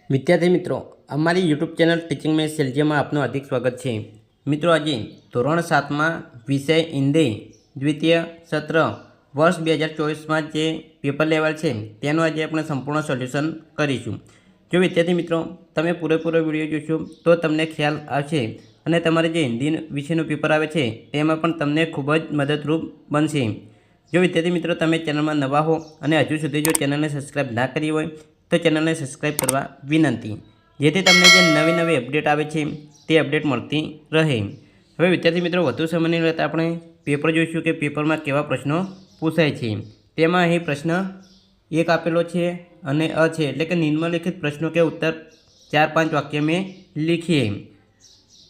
વિદ્યાર્થી મિત્રો, અમારી યુટ્યુબ ચેનલ ટીચિંગ મેં સેલ્જીમાં આપનું હાર્દિક સ્વાગત છે। મિત્રો, આજે ધોરણ 7માં વિષય હિન્દી દ્વિતીય સત્ર વર્ષ 2024માં જે પેપર લેવલ છે તેનું આજે આપણે સંપૂર્ણ સોલ્યુશન કરીશું। જો વિદ્યાર્થી મિત્રો તમે પૂરેપૂરો વિડીયો જોશો તો તમને ખ્યાલ આવશે અને તમારે જે હિન્દી વિષયનું પેપર આવે છે તેમાં પણ તમને ખૂબ જ મદદરૂપ બનશે। જો વિદ્યાર્થી મિત્રો તમે ચેનલમાં નવા હો અને હજુ સુધી જો ચેનલને સબસ્ક્રાઈબ ના કરી હોય તો ચેનલને સબસ્ક્રાઈબ કરવા વિનંતી, જેથી તમને જે નવી નવી અપડેટ આવે છે તે અપડેટ મળતી રહે। હવે વિદ્યાર્થી મિત્રો વધુ સમય નહીં લેતા આપણે પેપર જોઈશું કે પેપરમાં કેવા પ્રશ્નો પૂછાય છે। તેમાં અહીં પ્રશ્ન 1 આપેલો છે અને અ છે, એટલે કે નિમ્નલિખિત પ્રશ્નો के उत्तर 4-5 वाक्य में लिखिए।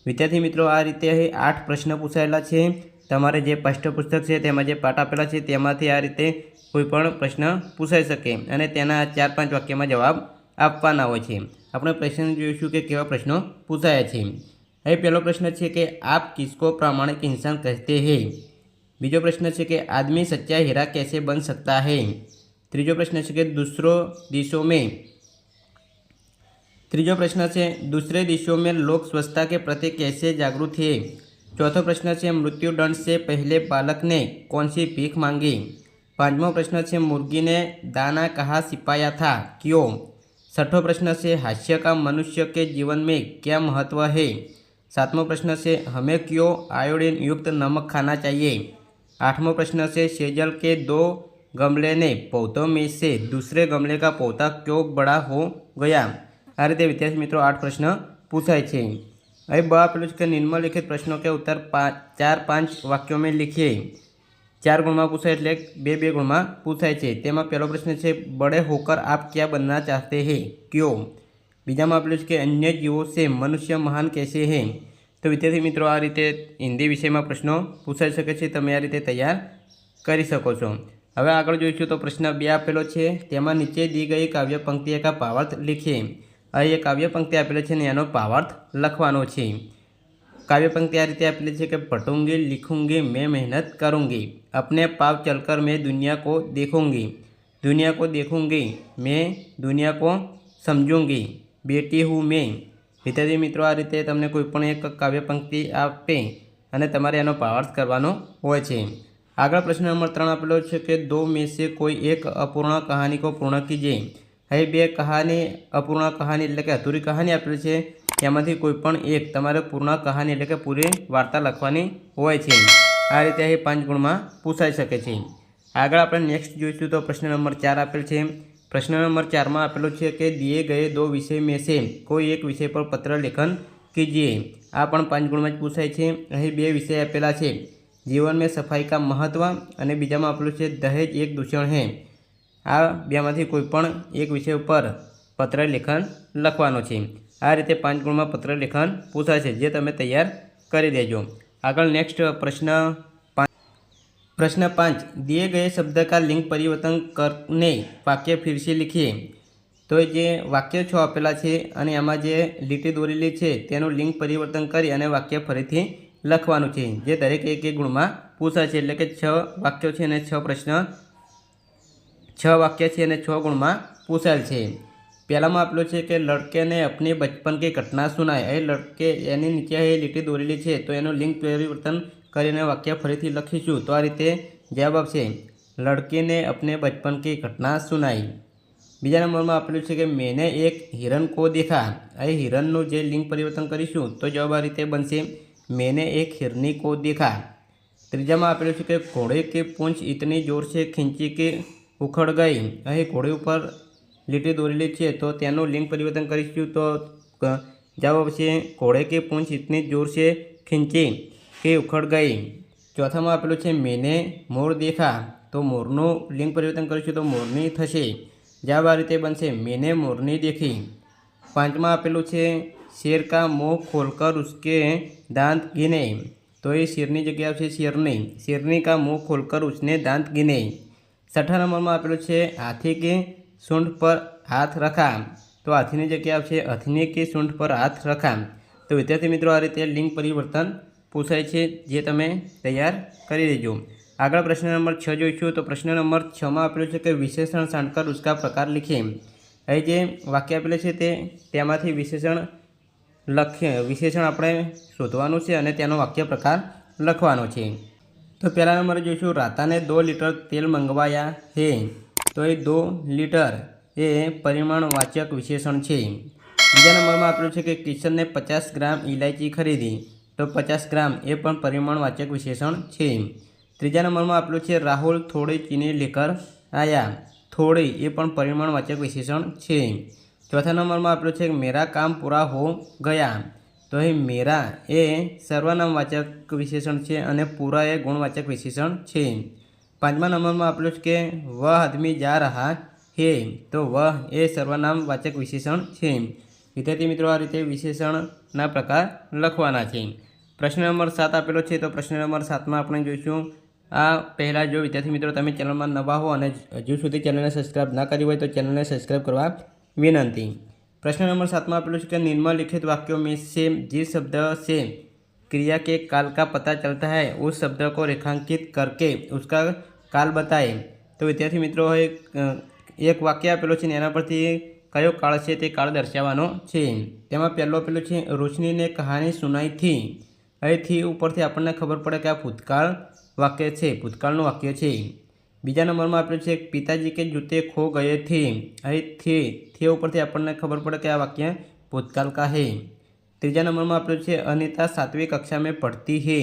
विद्यार्थी मित्रों आ रीते 8 प्रश्न पूछायेला छे। तमारे जे पाठ्यपुस्तक छे तेमां जे पाठ आपेला छे तेमांथी आ रीते कोईपण प्रश्न पूछाई शके अने तेना 4-5 वाक्य में जवाब आपवाना होय छे। आपणे प्रश्न जोईशुं के केवा प्रश्नो पूछाया छे। हवे पहलो प्रश्न छे कि आप किसको प्रामाणिक इंसान कहते हैं। बीजो प्रश्न है कि आदमी सच्चा हीरा कैसे बन सकता है। तीजो प्रश्न है कि दूसरे देशों में लोग स्वच्छता के प्रति कैसे जागरूक हैं। चौथो प्रश्न है मृत्युदंड से पहले बालक ने कौन सी भीख मांगी। पांचमो प्रश्न है मुर्गी ने दाना कहाँ छिपाया था, क्यों। छठो प्रश्न से हास्य का मनुष्य के जीवन में क्या महत्व है। सातवां प्रश्न से हमें क्यों आयोडीन युक्त नमक खाना चाहिए। आठवां प्रश्न से सेजल के 2 गमले ने पौधों में से दूसरे गमले का पौधा क्यों बड़ा हो गया। आ रीते विद्यार्थी मित्रों 8 प्रश्न पूछाय छे। हवे ब आपेलुं छे कि निम्नलिखित प्रश्नों के उत्तर 4-5 वाक्यों में लिखिए। 4 गुण में पूछाय एटले 2-2 गुण में पूछाय छे। तेमां पहलो प्रश्न है बड़े होकर आप क्या बनना चाहते हैं, क्यों। बीजा में आपेलुं छे कि अन्य जीवों से मनुष्य महान कैसे है। तो विद्यार्थी मित्रों आ रीते हिंदी विषय में प्रश्नों पूछाई शके छे। तमे आ रीते तैयार करी शको छो। हवे आगळ जोईशुं तो प्रश्न 2 आपेलो छे। तेमां नीचे दी गई काव्य पंक्ति का भावार्थ लिखिए। અહીં એક કાવ્ય પંક્તિ આપેલી છે ને એનો ભાવાર્થ લખવાનો છે। काव्य पंक्ति आ रीते आपेली है कि पढ़ूंगी लिखूंगी मैं मेहनत करूंगी, अपने पाव चलकर मैं दुनिया को देखूंगी मैं दुनिया को समझूंगी, बेटी हूँ मैं। विद्यार्थी मित्रों आ रीते तमने कोईपण एक काव्य पंक्ति आपे अने तमारे एनो भावार्थ करवानो होय छे। आगळ प्रश्न नंबर 3 आपेलो है कि 2 में से कोई एक अपूर्ण कहानी को पूर्ण कीजिए। हवे 2 कहानी अपूर्ण कहानी एटले के अधूरी कहानी आपेली छे, तेमांथी कोईपण एक तमारे पूर्ण कहानी एटले के पूरी वार्ता लखवानी होय छे। आ रीते 5 गुण में पूछाई शके छे। आगळ आपणे नेक्स्ट जोईशुं तो प्रश्न नंबर 4 आपेल छे। प्रश्न नंबर 4 में आपेलो छे कि दिए गए 2 विषय में से कोई एक विषय पर पत्र लेखन कीजिए। आ पण 5 गुण में पूछाय छे। અહીં 2 विषय आपेला छे, जीवन में सफाई का महत्व अने बीजामां आपेलुं छे दहेज एक दूषण है। आ बेमांथी कोईपण एक विषय पर पत्र लेखन लखवानो छे। आ रीते 5 गुण में पत्र लेखन पूछाय छे, जे तमे तैयार करी देजो। आगळ नेक्स्ट प्रश्न 5 दिए गए शब्द का लिंग परिवर्तन करने वाक्य फिर से लिखिए। तो जे वाक्य 6 आपेला छे अने एमां जे લીટી દોરેલી છે તેનું लिंग परिवर्तन करी अने वाक्य फरीथी लखवानुं छे, जे दरेक एक गुण में पूछाय छे। एटले के 6 वाक्यो छे अने 6 प्रश्न 6 वाक्य छे अने 6 गुण में पूछायेल छे। पहला में आपेलो छे कि लड़के ने अपने बचपन की घटना सुनाई। ए लड़के एनी नीचे ए લીટી દોરેલી छे तो एनु लिंग परिवर्तन करीने वाक्य फरीथी लखीशुं। तो आ रीते जवाब आपशे लड़के ने अपने बचपन की घटना सुनाई। बीजा नंबर में आपेलुं छे कि मैंने एक हिरण को देखा। ए हिरणनुं जे लिंग परिवर्तन करीशुं तो जवाब आ रीते बनशे मैंने एक हिरनी को देखा। त्रीजा में आपेलुं छे कि घोड़े की पूंछ इतनी जोर से खींची कि उखड़ गई। અહીં ઘોડે ઉપર લીટી દોરેલી છે તો તેનું લિંગ પરિવર્તન કરીશું તો જવાબ આવશે ઘોड़े की पूंछ इतनी जोर से खींची कि उखड़ गई। ચોથામાં આપેલું છે मैंने मोर देखा, तो मोरનું લિંગ પરિવર્તન કરીશું તો મોરની થશે। જવાબ આ રીતે બનશે मैंने मोरनी देखी। પાંચમા આપેલું છે शेर का मुंह खोलकर उसके दांत गिने, तो ये शेरनी जग्या આવશે शेरनी। शेरनी का मुंह खोलकर उसने दांत गिने। छठा नंबर में आपेलू है हाथी की सूंड पर हाथ रखा, तो हाथी जगह आपसे हाथी की सूंड पर हाथ रखा। तो विद्यार्थी मित्रों आ रीते लिंग परिवर्तन पूछाय छे, जे तमे तैयार करी देजो। आगळ प्रश्न नंबर 6 जोईशुं। तो प्रश्न नंबर 6 में आपेलू है कि विशेषण छांटकर उसका प्रकार लिखिए। અહીં જે વાક્ય આપેલું છે તેમાંથી વિશેષણ આપણે શોધવાનું છે અને તેનો વાક્ય પ્રકાર લખવાનો છે। तो पहला नंबर जोईशुं राता ने 2 लीटर तेल मंगवाया है। तो ये 2 लीटर ये परिमाणवाचक विशेषण है। बीजा नंबर में आपेलुं छे कि किशन ने 50 ग्राम इलायची खरीदी। तो 50 ग्राम ये पण परिमाणवाचक विशेषण है। तीजा नंबर में आपेलुं छे राहुल थोड़ी चीनी लेकर आया। थोड़ी ये पण परिमाणवाचक विशेषण है। चौथा नंबर में आपेलुं छे मेरा काम पूरा हो गया। तो ये मेरा ये सर्वनामवाचक विशेषण है और पूरा ये गुणवाचक विशेषण है। पांचमा नंबर में आपेलुं छे कि वह आदमी जा रहा है। तो वह ये सर्वनामवाचक विशेषण है। विद्यार्थी मित्रों आ रीते विशेषणना प्रकार लखवाना है। प्रश्न नंबर 7 आपेलो है। तो प्रश्न नंबर 7 में आपणे जोईशुं आ पहला जो विद्यार्थी मित्रों तमे चेनल में नवा हो और हजू सुधी चेनल ने सब्सक्राइब ना करी होय तो चेनल ने सब्सक्राइब करवा विनंती। प्रश्न नंबर 7 में आपेलुं छे कि निम्नलिखित वाक्यों में से जिस शब्द से क्रिया के काल का पता चलता है उस शब्द को रेखांकित करके उसका काल बताए। तो विद्यार्थी मित्रों एक वाक्य आपेलुं छे एना परथी कयो काल छे ते काल दर्शाववानो छे। तेमां पहेलो आपेलुं छे रोशनी ने कहानी सुनाई थी। અહીંથી ઉપરથી આપણને ખબર પડે કે આ ભૂતકાળ વાક્ય છે, ભૂતકાળનું વાક્ય છે। બીજા નંબરમાં આપ્યું છે પિતાજી કે જૂતે ખો ગયે થે। અહીંથી ઉપરથી આપણને ખબર પડે કે આ વાક્ય ભૂતકાળ का है। ત્રીજા નંબરમાં આપ્યું છે અનિતા 7મી કક્ષા में पढ़ती है।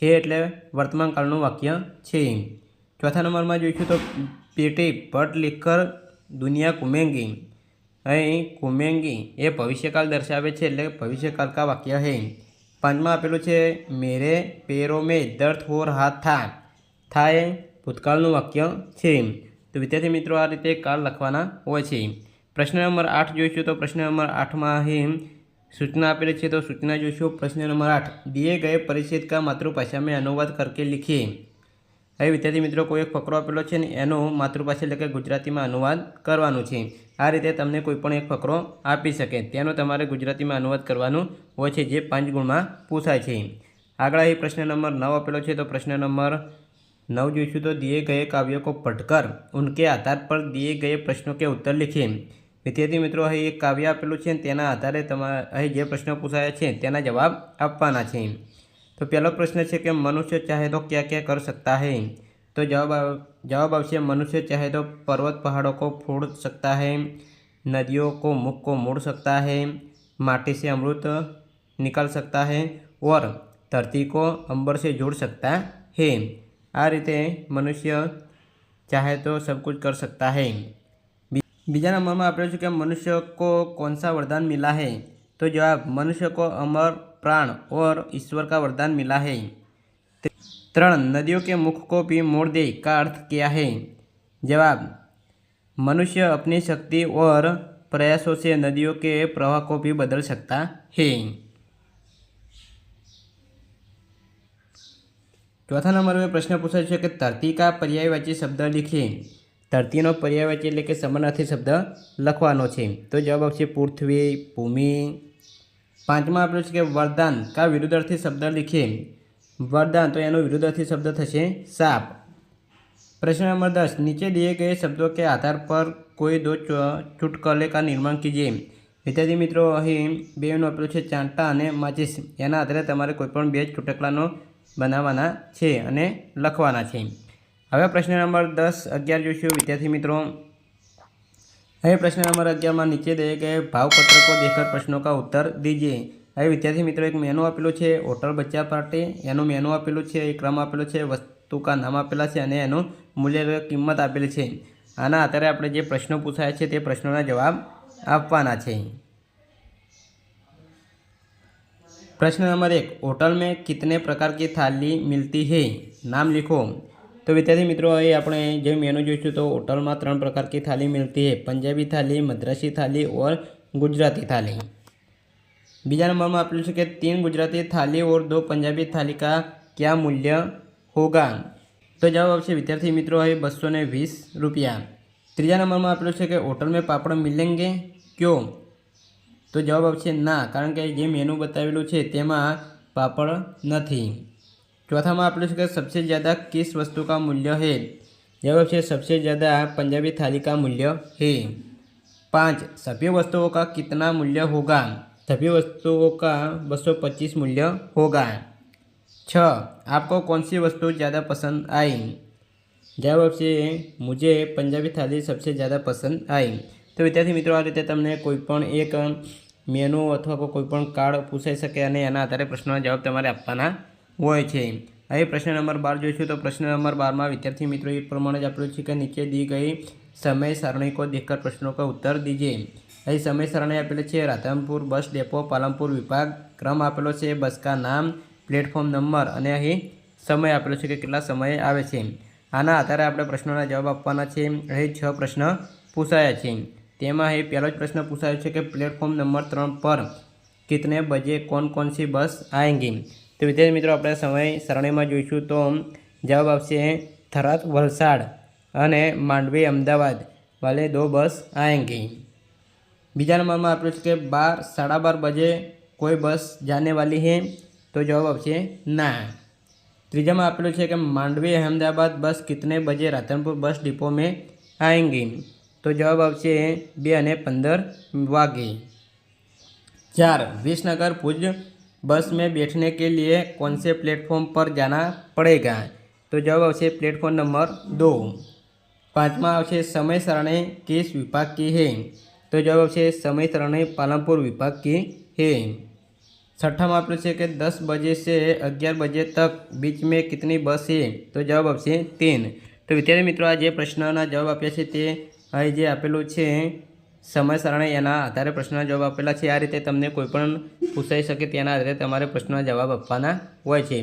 है એટલે વર્તમાન કાળનું વાક્ય છે। ચોથા નંબરમાં જોઈશું તો बेटी पढ़ लिखकर दुनिया घूमेंगी। અહીં घूमेंगी ये भविष्यकाल दर्शावे छे એટલે भविष्यकाल का वाक्य है। पांचमा आपेलू है मेरे पैरों में दर्द हो रहा था ए भूतकाळનું वाक्य है। तो विद्यार्थी मित्रों आ रीते काल लखवाना होय छे। प्रश्न नंबर 8 जोईशुं। तो प्रश्न नंबर 8 में ही सूचना आपेली है। तो सूचना जोईशुं। प्रश्न नंबर 8 दिए गए परिच्छेद का मातृभाषा में अनुवाद करके लिखिए। અહીં વિદ્યાર્થી મિત્રો કોઈ એક ફકરો આપેલો છે ને એનો માતૃભાષા એટલે કે ગુજરાતીમાં अनुवाद કરવાનો છે। આ રીતે તમને કોઈ પણ એક ફકરો આપી શકે તેનો તમારે ગુજરાતીમાં अनुवाद કરવાનો હોય છે જે 5 ગુણમાં પૂછાય છે। આગળ અહીં પ્રશ્ન નંબર 9 આપેલો છે। तो प्रश्न नंबर 9 જોઈશું। तो दिए गए काव्यों को पढ़कर उनके आधार पर दिए गए प्रश्नों के उत्तर लिखिए। विद्यार्थी मित्रों અહીં એક કાવ્ય આપેલું છે તેના આધારે તમારે અહીં જે પ્રશ્નો પૂછાયા છે તેના જવાબ આપવાના છે। तो पहला प्रश्न है कि मनुष्य चाहे तो क्या क्या कर सकता है। तो जवाब आवश्य मनुष्य चाहे तो पर्वत पहाड़ों को फोड़ सकता है, नदियों को मुख को मोड़ सकता है, माटी से अमृत निकाल सकता है और धरती को अंबर से जोड़ सकता है। आ रीते मनुष्य चाहे तो सब कुछ कर सकता है। बीजा नंबर में आपने कि मनुष्य को कौन सा वरदान मिला है। तो जवाब मनुष्य को अमर प्राण और ईश्वर का वरदान मिला है। 3 नदियों के मुख को भी मोड़ दे का अर्थ क्या है। जवाब मनुष्य अपनी शक्ति और प्रयासों से नदियों के प्रवाह को भी बदल सकता है। चौथा नंबर में प्रश्न पूछा है कि धरती का पर्यायवाची शब्द लिखिए। धरतीनो पर्यायवाची એટલે કે સમાનાર્થી શબ્દ લખવાનો છે। તો જવાબ આવશે પૃથ્વી, ભૂમિ। 5માં આપેલું છે કે વરદાન का विरुद्धार्थी शब्द लिखिए। वरदान तो एनो विरुद्धार्थी शब्द थशे साप। प्रश्न नंबर 10 नीचे दिए गए शब्दों के आधार पर कोई 2 चुटकुले का निर्माण कीजिए। विद्यार्थी मित्रों અહીં બેનું આપેલું છે ચાંટા અને માચિસ એના આધારે તમારે કોઈપણ 2 ચુટકલાનો બનાવવાના છે અને લખવાના છે। હવે પ્રશ્ન નંબર 10 11 જોઈશું વિદ્યાર્થી મિત્રો। હવે प्रश्न नंबर 11 में नीचे दिए गए भावपत्र को देखकर प्रश्नों का उत्तर दीजिए। હવે विद्यार्थी मित्रों एक मेनू आपेलू है होटल बच्चा पार्टी एनु मेनू आपेलू है, एक क्रम आपेलो है, वस्तु का नाम आपेला है और एनु मूल्य किंमत आपेली है। आना आधारे आपणे जे प्रश्नों पूछाया है ते प्रश्नों जवाब आपवाना है। प्रश्न नंबर 1 होटल में कितने प्रकार की थाली मिलती है, नाम लिखो। तो विद्यार्थी मित्रों ये अपने जो मेनू जोईशुं तो होटल में 3 प्रकार की थाली मिलती है, पंजाबी थाली, मद्रासी थाली और गुजराती थाली। बीजा नंबर में आपने कि 3 गुजराती थाली और 2 पंजाबी थाली का क्या मूल्य होगा। तो जवाब आपसे विद्यार्थी मित्रों है 220 रुपया। तीजा नंबर में आपने कि होटल में पापड़ मिलेंगे क्यों। तो जवाब आपसे ना, कारण के जे मेनू बतावेलू है तेमां पापड़ नहीं। चौथा में आपने कि सबसे ज़्यादा किस वस्तु का मूल्य है। जवाब है सबसे ज़्यादा पंजाबी थाली का मूल्य है। 5 सभी वस्तुओं का कितना मूल्य होगा? सभी वस्तुओं का 225 मूल्य होगा। 6 आपको कौन सी वस्तु ज़्यादा पसंद आई? जवाब आपसे मुझे पंजाबी थाली सबसे ज़्यादा पसंद आई। तो विद्यार्थी मित्रों, आ रीते तमने कोईपण एक मेनू अथवा कोईपण कार्ड पूछाई सके अने एना आधारे प्रश्नोना जवाब तमारे आपवाना होय छे। हवे प्रश्न नंबर 12 जोईशुं। तो प्रश्न नंबर 12 में विद्यार्थी मित्रों ए प्रमाणे ज आपेलुं छे कि नीचे दी गई समय सारणी को देखकर प्रश्नों का उत्तर दीजिए। અહીં समय सारणी आपेली छे राधनपुर बस डेपो पालनपुर विभाग, क्रम आपेलो छे, बस का नाम, प्लेटफॉर्म नंबर अने અહીં समय आपेलो छे कि केटला समय आवे छे। आना आधारे आपणे प्रश्नोना जवाब आपवाना छे। અહીં 6 प्रश्न पूछाया छे। तेमां અહીં पहलो ज प्रश्न पूछायो छे कि प्लेटफॉर्म नंबर 3 पर कितने बजे कौन कौन सी बस आएंगी। तो विद्यार्थी मित्रों, अपने समय सारणी में जोईशुं तो जवाब आपसे थराद वलसाड अने मांडवी अमदावाद वाले 2 बस आएंगी। बीजा नंबर में आपेलुं छे कि 12:30 बजे कोई बस जाने वाली है। तो जवाब आपसे ना। तीजा में आपेलुं छे कि मांडवी अहमदाबाद बस कितने बजे राधनपुर बस डिपो में आएंगी। तो जवाब आपसे 2:15 वागे। 4 विसनगर भुज बस में बैठने के लिए कौन से प्लेटफॉर्म पर जाना पड़ेगा। तो जवाब आपसे प्लेटफॉर्म नंबर 2। 5वां आपसे समय सारणी किस विभाग की है। तो जवाब आपसे समय सारणी पालनपुर विभाग की है। 6वां में आपेलुं छे कि 10 बजे से 11 बजे तक बीच में कितनी बस है। तो जवाब आपसे 3। तो विद्यार्थी मित्रों, आ जे प्रश्नोना जवाब आप्या छे ते અહીં જે આપેલું છે સમય સારણી એના આધારે પ્રશ્નના જવાબ આપેલા છે। આ રીતે તમને કોઈપણ પૂછાઈ શકે તેના આધારે તમારે પ્રશ્નના જવાબ આપવાના હોય છે।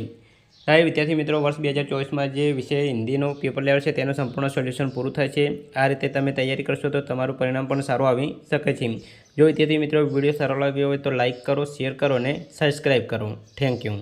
હવે વિદ્યાર્થી મિત્રો, વર્ષ 2024 જે વિષય હિન્દીનો પેપર લેવલ છે તેનું સંપૂર્ણ સોલ્યુશન પૂરું થાય છે। આ રીતે તમે તૈયારી કરશો તો તમારું પરિણામ પણ સારું આવી શકે છે। જો વિદ્યાર્થી મિત્રો વિડીયો સારો લાગ્યો હોય તો લાઇક કરો, શેર કરો અને સબસ્ક્રાઈબ કરો। Thank you.